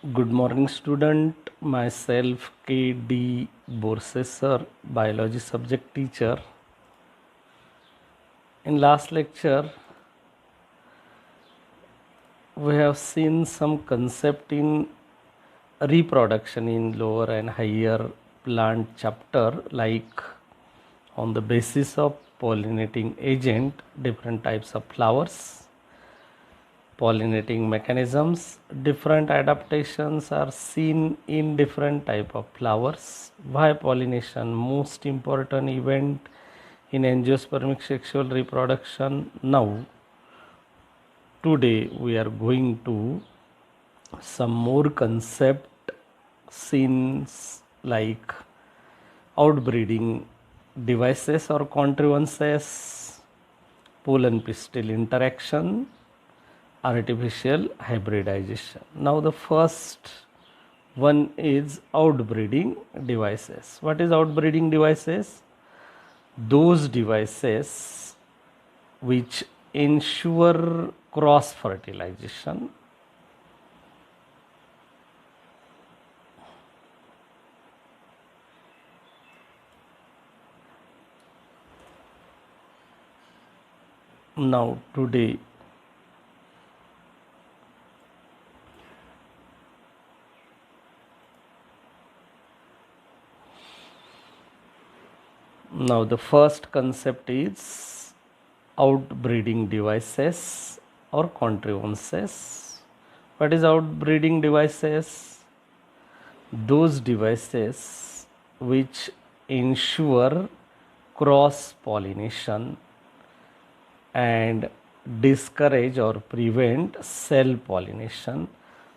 Good morning, student. Myself, K.D. Borsesser, biology subject teacher. In last lecture, we have seen some concept in reproduction in lower and higher plant chapter, like on the basis of pollinating agent, different types of flowers, pollinating mechanisms. Different adaptations are seen in different type of flowers. Why pollination most important event in angiospermic sexual reproduction? Now today we are going to some more concept scenes like outbreeding devices or contrivances, pollen pistil interaction, artificial hybridization. Now the first one is outbreeding devices. What is outbreeding devices? Those devices which ensure cross fertilization. Now today Now the first concept is outbreeding devices or contrivances. What is outbreeding devices? Those devices which ensure cross pollination and discourage or prevent cell pollination.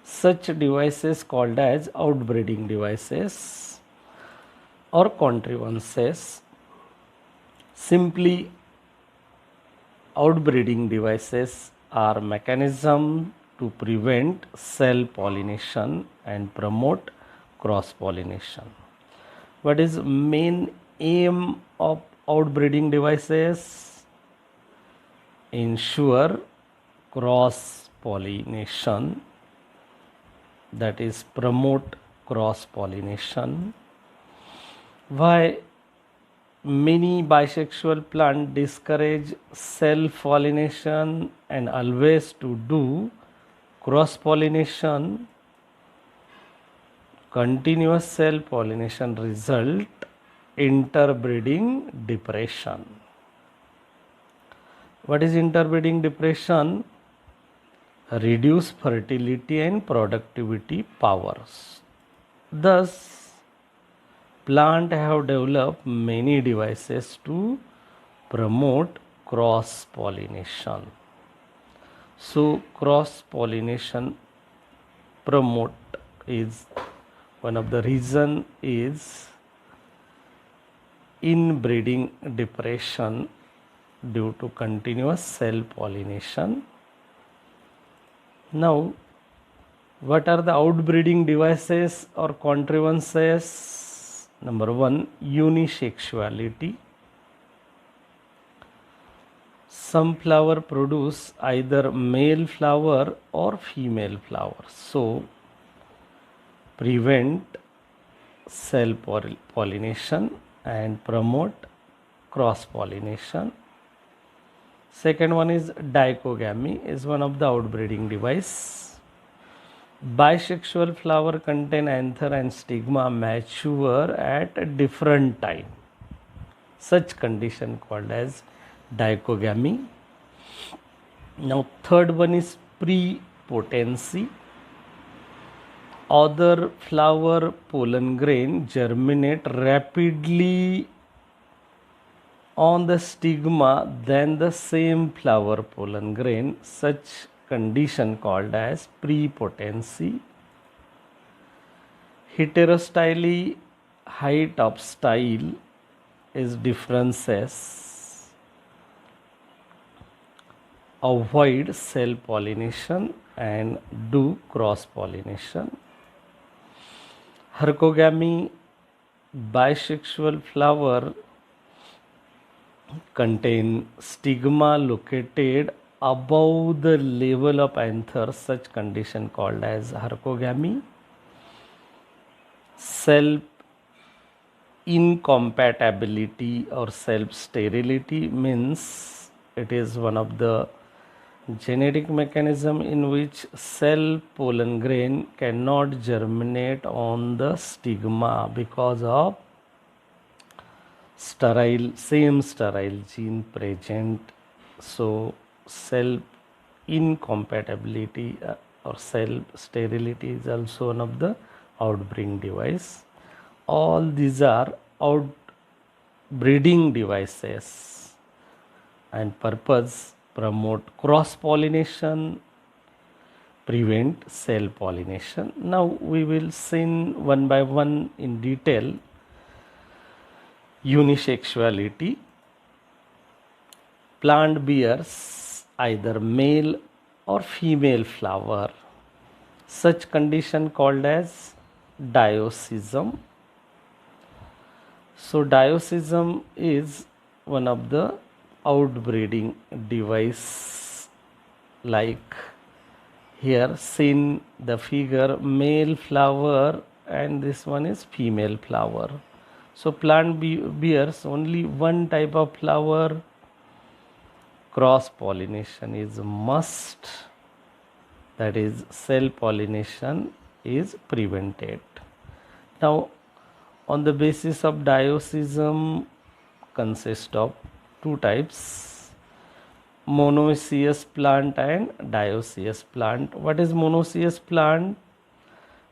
Such devices called as outbreeding devices or contrivances. Simply, outbreeding devices are mechanisms to prevent cell pollination and promote cross pollination. What is main aim of outbreeding devices? Ensure cross pollination, that is promote cross pollination. Why many bisexual plants discourage self pollination and always to do cross pollination? Continuous cell pollination result interbreeding depression. What is interbreeding depression? Reduce fertility and productivity powers. Thus, plants have developed many devices to promote cross pollination. So, cross pollination promote is one of the reason is inbreeding depression due to continuous cell pollination. Now, what are the outbreeding devices or contrivances? Number one, unisexuality. Some flower produce either male flower or female flower. So, prevent cell pollination and promote cross pollination. Second one is dichogamy, is one of the outbreeding device. Bisexual flower contain anther and stigma mature at a different time. Such condition called as dichogamy. Now third one is prepotency. Other flower pollen grain germinate rapidly on the stigma than the same flower pollen grain. Such condition called as prepotency. Heterostyle, height of style is differences. Avoid cell pollination and do cross pollination. Hercogamy, bisexual flower contain stigma located above the level of anther, such condition called as hercogamy. self incompatibility or self sterility means it is one of the genetic mechanism in which cell pollen grain cannot germinate on the stigma because of same sterile gene present. So cell incompatibility or cell sterility is also one of the outbreeding device. All these are outbreeding devices and purpose promote cross pollination, prevent cell pollination. Now we will see one by one in detail. Unisexuality. Plant bears either male or female flower. Such condition called as dioecium. So dioecium is one of the outbreeding device, like here seen the figure male flower and this one is female flower. So plant bears only one type of flower. Cross pollination is a must, that is cell pollination is prevented. Now on the basis of dioecium consist of two types, monoecious plant and dioecious plant. What is monoecious plant?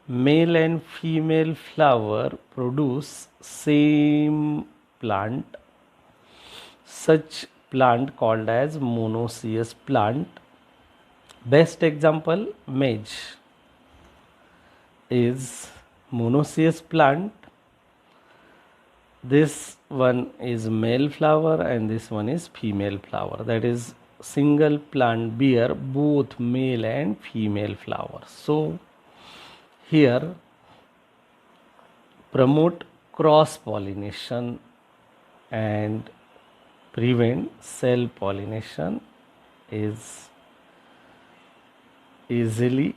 Male and female flower produce same plant. Such plant called as monoecious plant. Best example maize is monoecious plant. This one is male flower and this one is female flower, that is single plant bear both male and female flowers. So here promote cross pollination and prevent cell pollination is easily.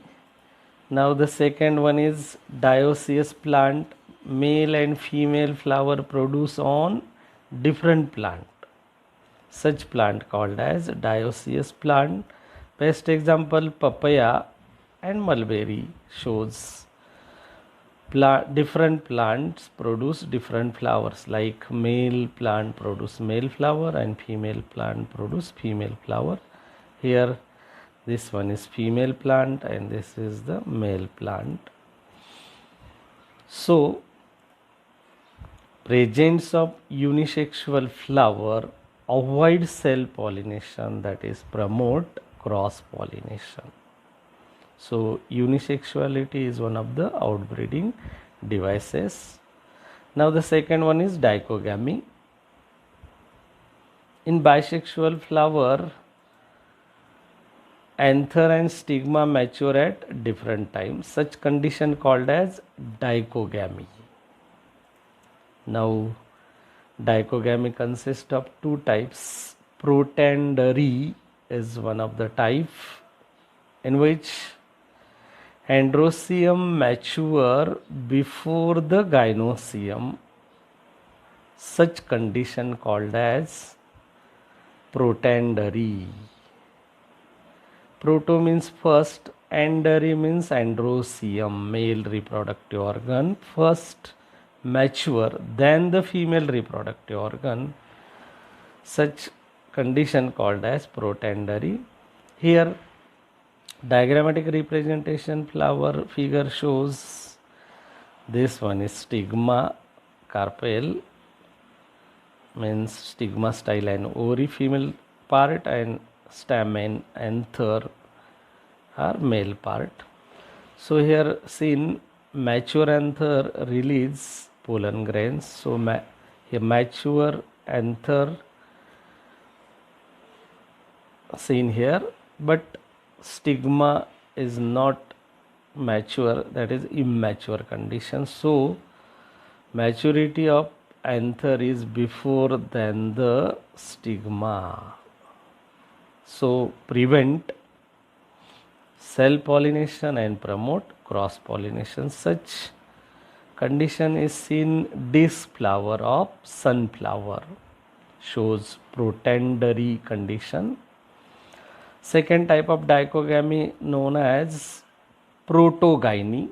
Now the second one is dioecious plant. Male and female flower produce on different plant. Such plant called as dioecious plant. Best example papaya and mulberry shows different plants produce different flowers, like male plant produce male flower and female plant produce female flower. Here this one is female plant and this is the male plant. So presence of unisexual flower avoid cell pollination, that is promote cross pollination. So unisexuality is one of the outbreeding devices. Now the second one is dichogamy. In bisexual flower, anther and stigma mature at different times. Such condition called as dichogamy. Now dichogamy consists of two types. Protandry is one of the type in which androecium mature before the gynoecium. Such condition called as protandry. Proto means first, andry means androecium, male reproductive organ. First mature, then the female reproductive organ. Such condition called as protandry. Here diagrammatic representation flower figure shows this one is stigma, carpel means stigma style and ovary female part, and stamen anther are male part. So here seen mature anther release pollen grains. So here mature anther seen here, but stigma is not mature, that is immature condition. So maturity of anther is before than the stigma. So prevent cell pollination and promote cross pollination. Such condition is seen disc flower of sunflower, shows protandry condition. Second type of dichogamy known as protogyny.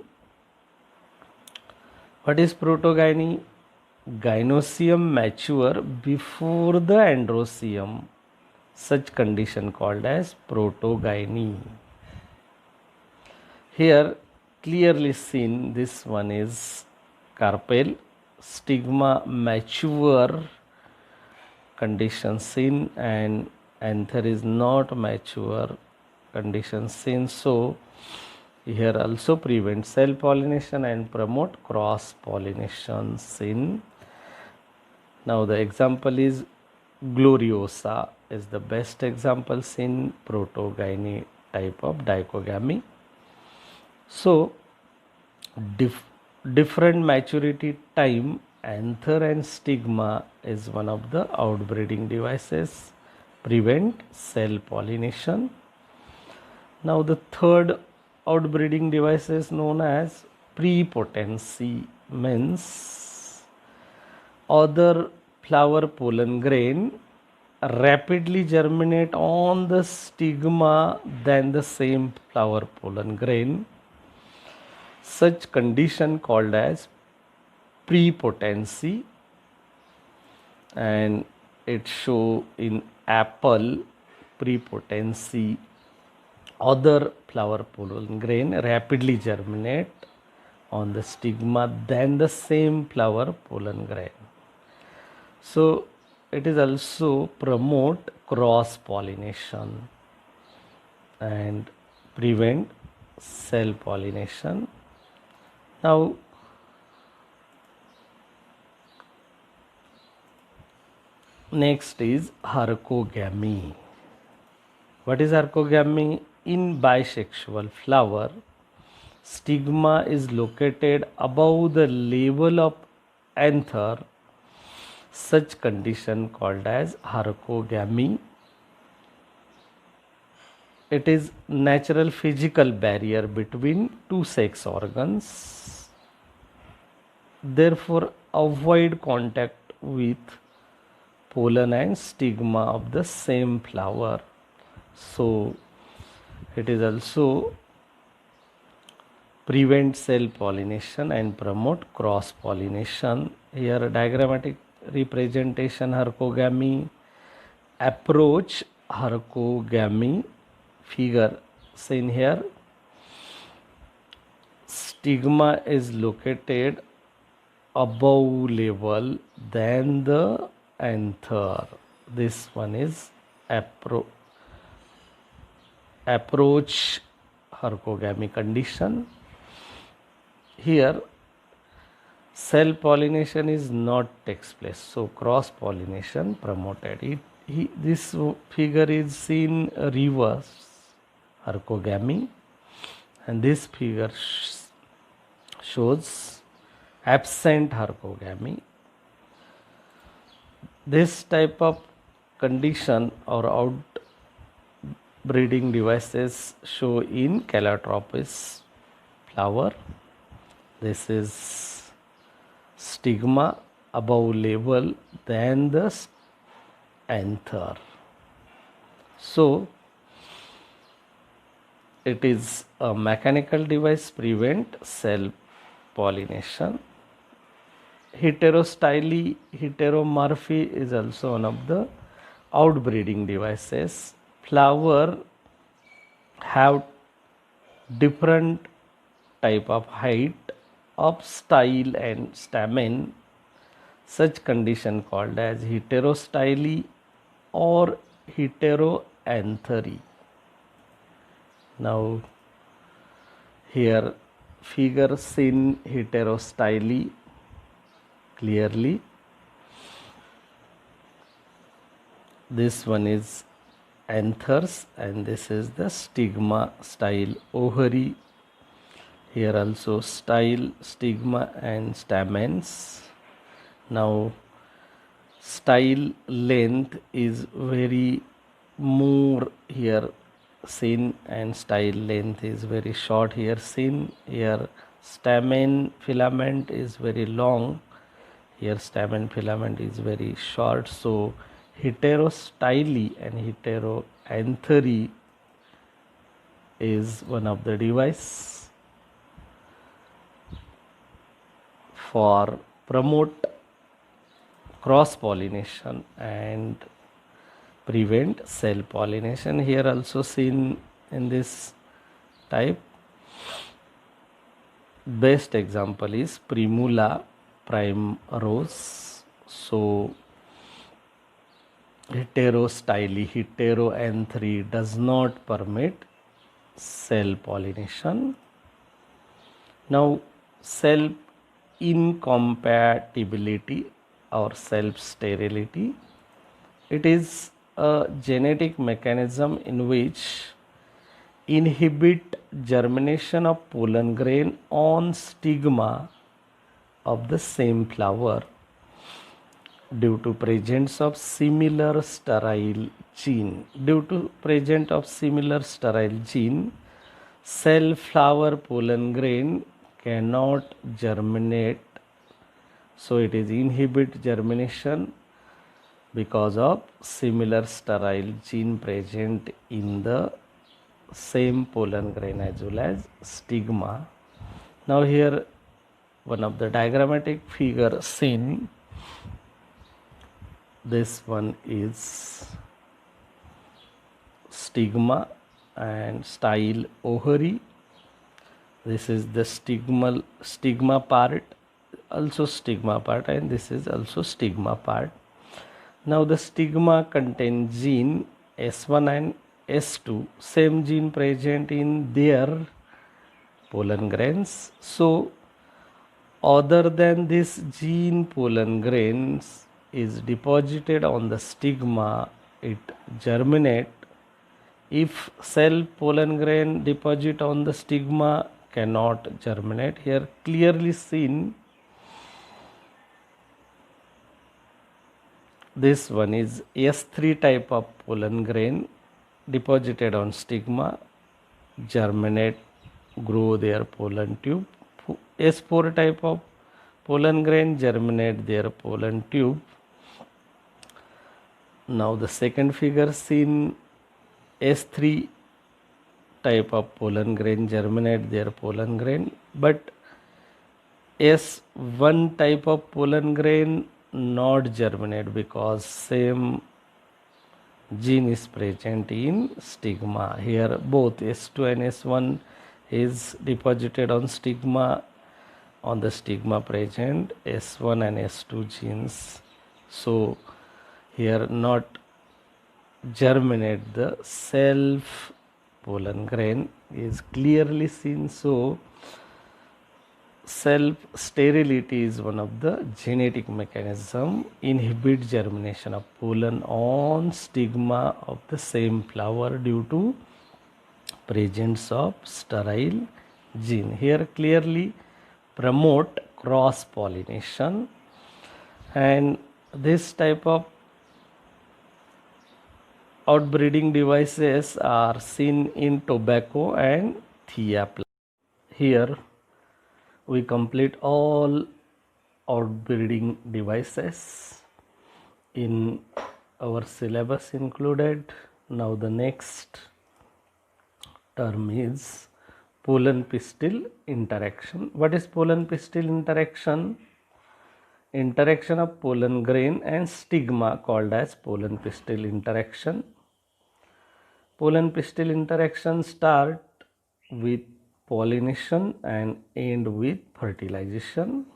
What is protogyny? Gynoecium mature before the androecium. Such condition called as protogyny. Here clearly seen, this one is carpel, stigma mature condition seen, and anther is not mature condition seen. So here also prevent cell pollination and promote cross pollination seen. Now the example is gloriosa is the best example seen protogyny type of dichogamy. So different maturity time, anther and stigma is one of the outbreeding devices, prevent cell pollination. Now the third outbreeding device is known as prepotency, means other flower pollen grain rapidly germinate on the stigma than the same flower pollen grain. Such condition called as prepotency, and it show in apple prepotency. Other flower pollen grain rapidly germinate on the stigma than the same flower pollen grain. So it is also promote cross pollination and prevent cell pollination. Now next is hercogamy. What is hercogamy? In bisexual flower, stigma is located above the level of anther. Such condition called as hercogamy. It is natural physical barrier between two sex organs. Therefore, avoid contact with pollen and stigma of the same flower. So it is also prevent cell pollination and promote cross pollination. Here diagrammatic representation hercogamy, approach hercogamy figure seen here. Stigma is located above level than the anther. This one is approach hercogamy condition. Here cell pollination is not takes place, so cross pollination promoted. This figure is seen reverse hercogamy, and this figure shows absent hercogamy. This type of condition or outbreeding devices show in Calotropis flower. This is stigma above level than the anther. So it is a mechanical device, prevent cell pollination. Heteromorphy is also one of the outbreeding devices. Flower have different type of height of style and stamen. Such condition called as heterostyle or heteroanthery. Now here figure seen heterostyle clearly. This one is anthers and this is the stigma style ovary. Here also style, stigma and stamens. Now style length is very more here seen and style length is very short here seen. Here Stamen filament is very long. Here stamen filament is very short. So heterostyly and heteroanthery is one of the device for promote cross pollination and prevent cell pollination. Here also seen in this type. Best example is Primula primrose. So heterostyly, heteroanthery does not permit cell pollination. Now self incompatibility or self sterility, it is a genetic mechanism in which inhibit germination of pollen grain on stigma of the same flower due to presence of similar sterile gene. Due to presence of similar sterile gene, cell flower pollen grain cannot germinate. So it is inhibit germination because of similar sterile gene present in the same pollen grain as well as stigma. Now here one of the diagrammatic figure seen. This one is stigma and style ovary. This is the stigma part, also stigma part, and this is also stigma part. Now the stigma contains gene S1 and S2, same gene present in their pollen grains. So other than this gene pollen grains is deposited on the stigma, it germinate. If cell pollen grain deposit on the stigma cannot germinate. Here clearly seen, this one is S3 type of pollen grain deposited on stigma, germinate, grow their pollen tube. S4 type of pollen grain germinate their pollen tube. Now the second figure seen, S3 type of pollen grain germinate their pollen grain, but S1 type of pollen grain not germinate because same gene is present in stigma. Here both S2 and S1 is deposited on stigma, on the stigma present S1 and S2 genes. So here not germinate the self pollen grain is clearly seen. So self sterility is one of the genetic mechanism inhibit germination of pollen on stigma of the same flower due to presence of sterile gene. Here clearly promote cross pollination, and this type of outbreeding devices are seen in tobacco and thea plant. Here we complete all outbreeding devices in our syllabus included. Now the next term is pollen pistil interaction. What is pollen pistil interaction? Interaction of pollen grain and stigma called as pollen pistil interaction. Pollen pistil interaction start with pollination and end with fertilization.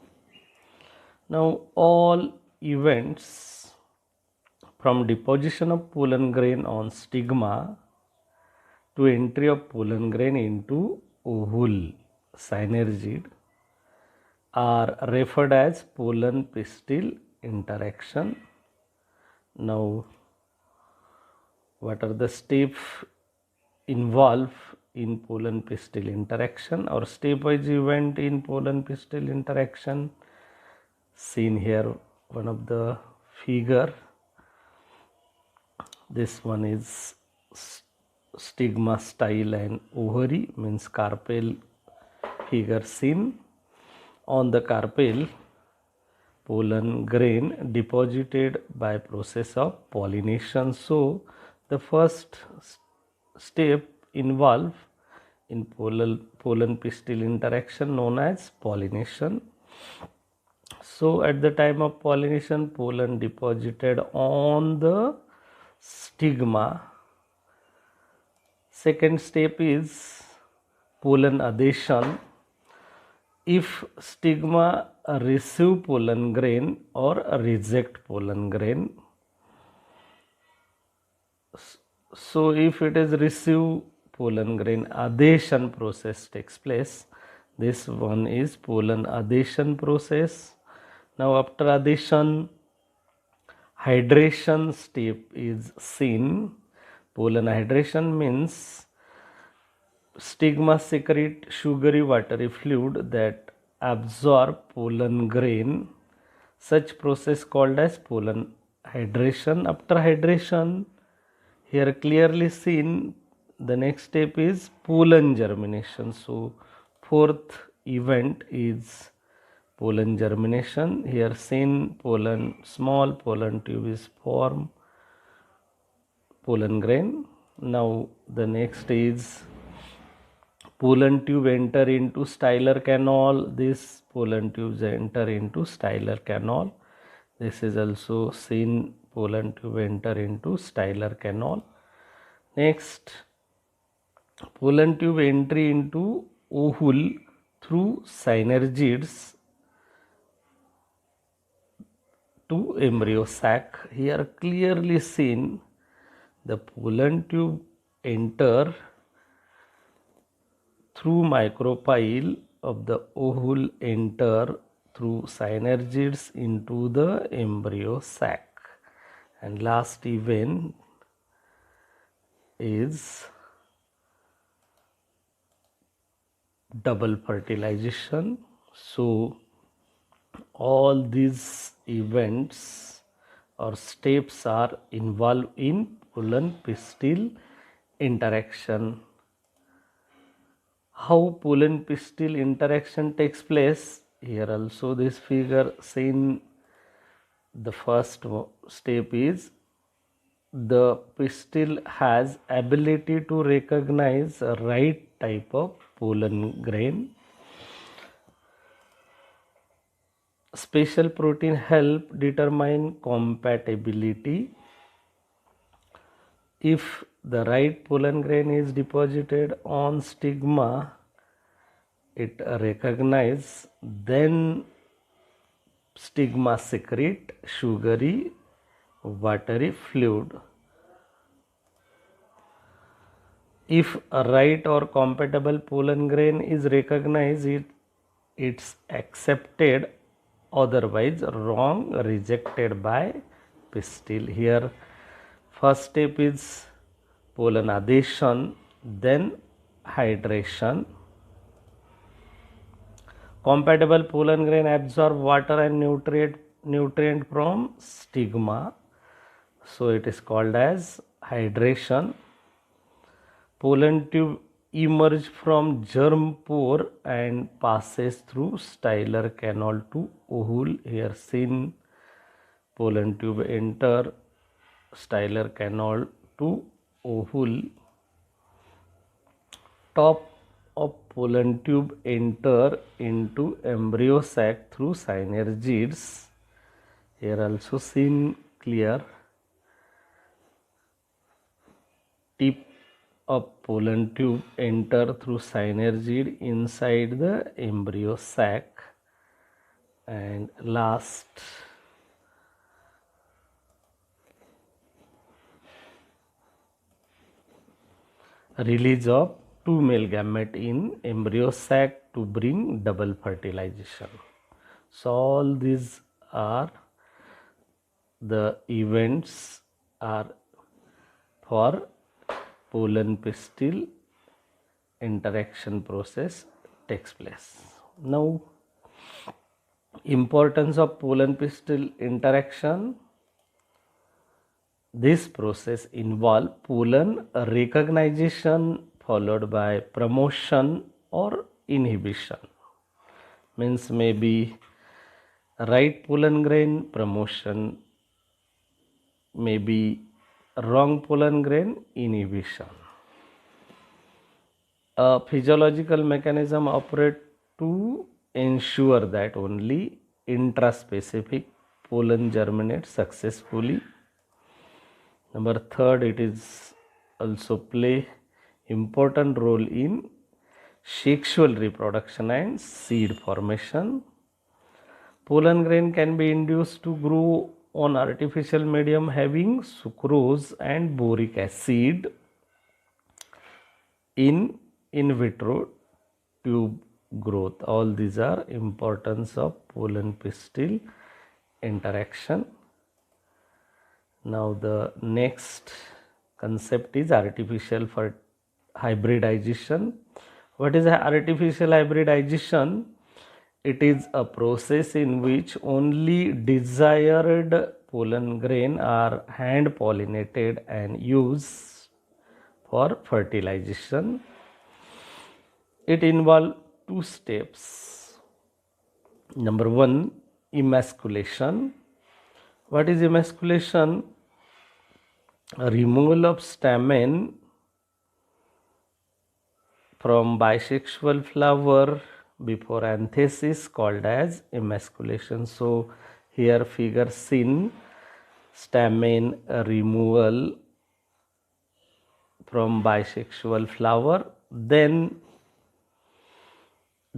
Now all events from deposition of pollen grain on stigma to entry of pollen grain into ovule synergid are referred as pollen pistil interaction. Now what are the steps involved in pollen pistil interaction or stepwise event in pollen pistil interaction? Seen here one of the figure. This one is stigma style and ovary, means carpel figure seen on the carpel, pollen grain deposited by process of pollination. So the first step involved in pollen pistil interaction known as pollination. So at the time of pollination, pollen deposited on the stigma. Second step is pollen adhesion. If stigma receive pollen grain or reject pollen grain. So if it is receive pollen grain, adhesion process takes place. This one is pollen adhesion process. Now after adhesion, hydration step is seen. Pollen hydration means stigma secrete sugary watery fluid that absorb pollen grain. Such process called as pollen hydration. After hydration, here clearly seen, the next step is pollen germination. So fourth event is pollen germination. Here seen pollen, small pollen tube is formed, pollen grain. Now the next is pollen tube enter into styler canal. This pollen tubes enter into styler canal. This is also seen, pollen tube enter into styler canal. Next, pollen tube entry into ovule through synergids to embryo sac. Here clearly seen, the pollen tube enter through micropyle of the ovule, enter through synergids into the embryo sac. And last event is double fertilization. So all these events or steps are involved in pollen pistil interaction. How pollen pistil interaction takes place? Here also this figure seen, the first step is the pistil has ability to recognize a right type of pollen grain. Special protein help determine compatibility. If the right pollen grain is deposited on stigma, it recognize, then stigma secrete sugary watery fluid. If a right or compatible pollen grain is recognized, it's accepted, otherwise wrong, rejected by pistil. Here first step is pollen adhesion, then hydration. Compatible pollen grain absorb water and nutrient from stigma, so it is called as hydration. Pollen tube emerge from germ pore and passes through styler canal to ovule. Here seen, pollen tube enter styler canal to ovule. Top of pollen tube enter into embryo sac through synergids. Here also seen clear. Tip of pollen tube enter through synergid inside the embryo sac. And last, release of two male gamete in embryo sac to bring double fertilization. So all these are the events are for pollen pistil interaction process takes place. Now, importance of pollen pistil interaction. This process involves pollen recognition followed by promotion or inhibition. Means maybe right pollen grain promotion, maybe wrong pollen grain inhibition. A physiological mechanism operate to ensure that only intraspecific pollen germinates successfully. Number third, it is also play important role in sexual reproduction and seed formation. Pollen grain can be induced to grow on artificial medium having sucrose and boric acid in vitro tube growth. All these are importance of pollen pistil interaction. Now the next concept is artificial for hybridization. What is artificial hybridization? It is a process in which only desired pollen grain are hand pollinated and used for fertilization. It involves two steps. Number one, emasculation. What is emasculation? A removal of stamen from bisexual flower before anthesis called as emasculation. So here figure seen stamen removal from bisexual flower, then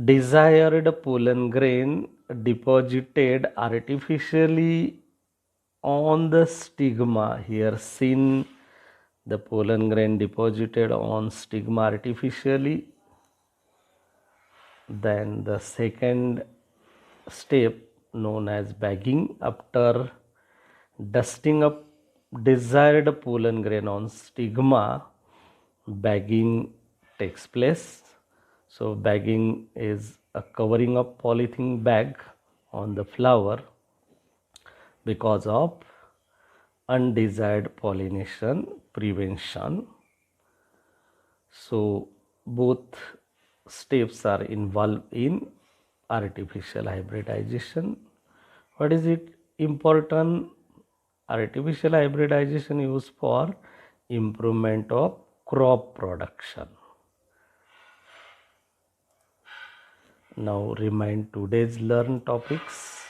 desired pollen grain deposited artificially on the stigma. Here seen the pollen grain deposited on stigma artificially. Then the second step known as bagging. After dusting up desired pollen grain on stigma, bagging takes place. So bagging is a covering of polythene bag on the flower because of undesired pollination prevention. So both steps are involved in artificial hybridization. What is it important? Artificial hybridization used for improvement of crop production. Now remind today's learn topics.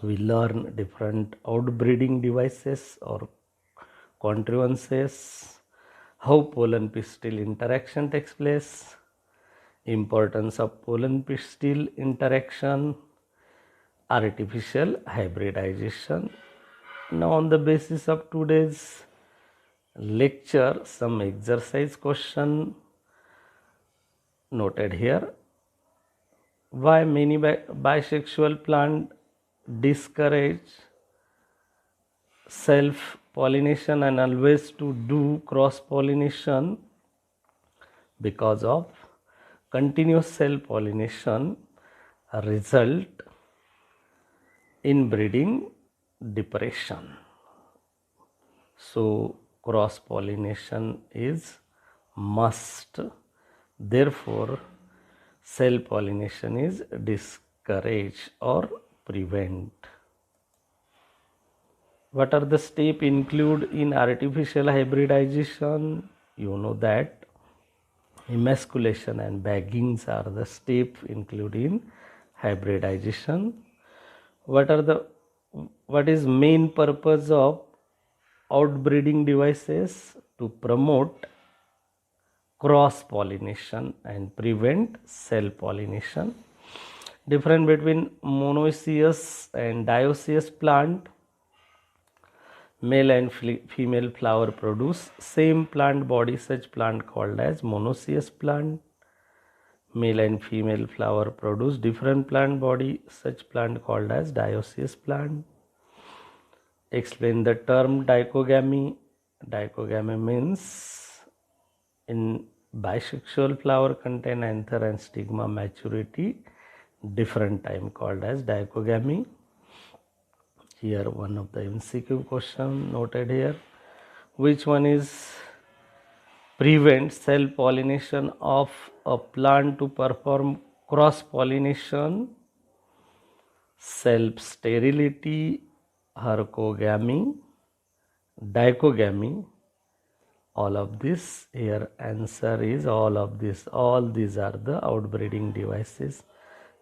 We learn different outbreeding devices or contrivances, how pollen pistil interaction takes place, importance of pollen pistil interaction, artificial hybridization. Now on the basis of today's lecture, some exercise question noted here. Why many bisexual plant discourage self pollination and always to do cross pollination? Because of continuous self pollination result in breeding depression. So cross pollination is must. Therefore self pollination is discouraged or prevent. What are the steps included in artificial hybridization? You know that emasculation and baggings are the steps included in hybridization. What is main purpose of outbreeding devices? To promote cross pollination and prevent self pollination. Difference between monoecious and dioecious plant. Male and female flower produce same plant body, such plant called as monoecious plant. Male and female flower produce different plant body, such plant called as dioecious plant. Explain the term dichogamy. Dichogamy means in bisexual flower contain anther and stigma maturity different time called as dichogamy. Here one of the MCQ question noted here. Which one is prevent self pollination of a plant to perform cross pollination, self sterility, hercogamy, dichogamy. All of this, here answer is all of this. All these are the outbreeding devices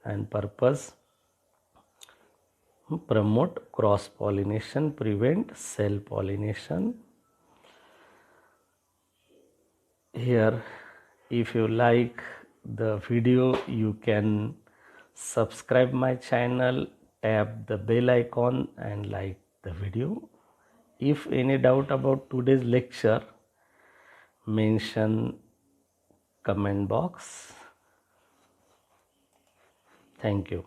and purpose: promote cross pollination, prevent self pollination. Here, if you like the video, you can subscribe my channel, tap the bell icon and like the video. If any doubt about today's lecture, mention comment box. Thank you.